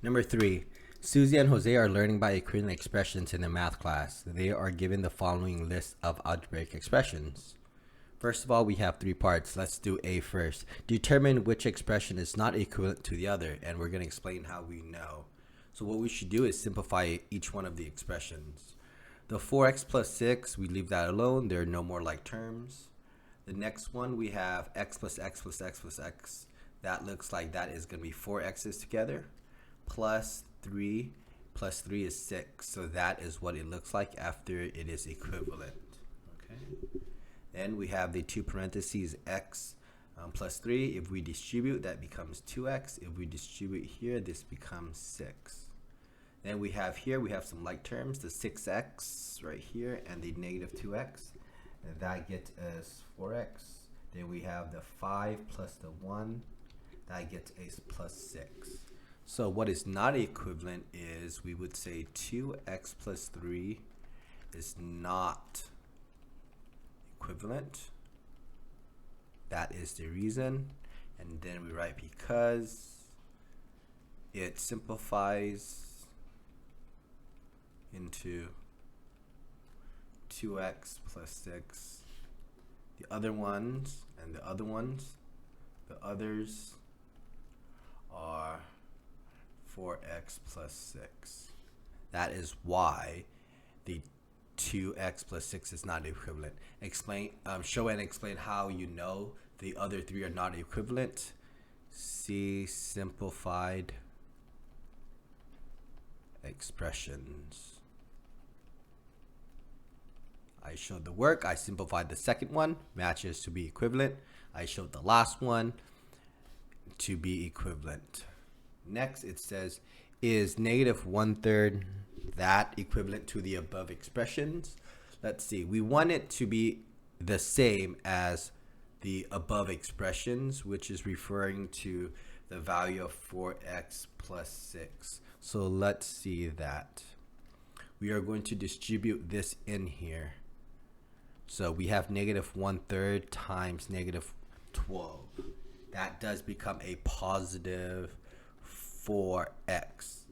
Number 3, Susie and Jose are learning by equivalent expressions in a math class. They are given the following list of algebraic expressions. First of all, we have 3 parts. Let's do A first. Determine which expression is not equivalent to the other, and we're going to explain how we know. So what we should do is simplify each one of the expressions. The 4x plus 6, we leave that alone. There are no more like terms. The next one, we have x plus x plus x plus x. That looks like that is going to be 4 x's together. Plus 3 is 6. So that is what it looks like after it is equivalent. Okay. Then we have the 2 parentheses x plus 3. If we distribute, that becomes 2x. If we distribute here, this becomes 6. Then we have here, we have some like terms, the 6x right here and the negative 2x. And that gets us 4x. Then we have the 5 plus the 1. That gets us plus 6. So what is not equivalent is we would say 2x plus 3 is not equivalent. That is the reason. And then we write because it simplifies into 2x plus 6. The other ones and the other ones, the others are 4x plus 6. That is why the 2x plus 6 is not equivalent. Show and explain how you know the other 3 are not equivalent. See simplified expressions. I showed the work. I simplified the second one, matches to be equivalent. I showed the last one to be equivalent. Next, it says, is negative 1/3 that equivalent to the above expressions? Let's see. We want it to be the same as the above expressions, which is referring to the value of 4x plus 6. So let's see that. We are going to distribute this in here. So we have negative 1/3 times negative 12. That does become a positive 4x.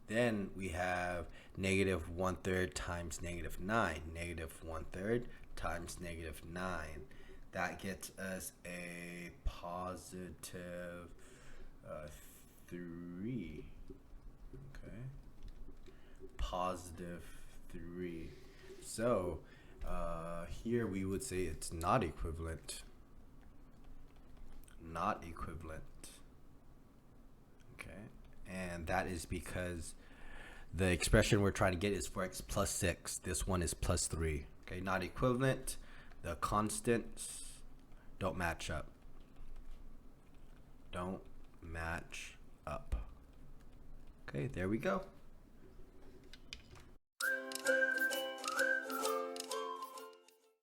Then we have negative 1/3 times negative 9. Negative 1/3 times negative 9. That gets us a positive 3. Okay. Positive 3. So here we would say it's not equivalent. Not equivalent. Okay. And that is because the expression we're trying to get is 4x plus 6. This one is plus 3. Okay, not equivalent. The constants don't match up. Don't match up. Okay, there we go.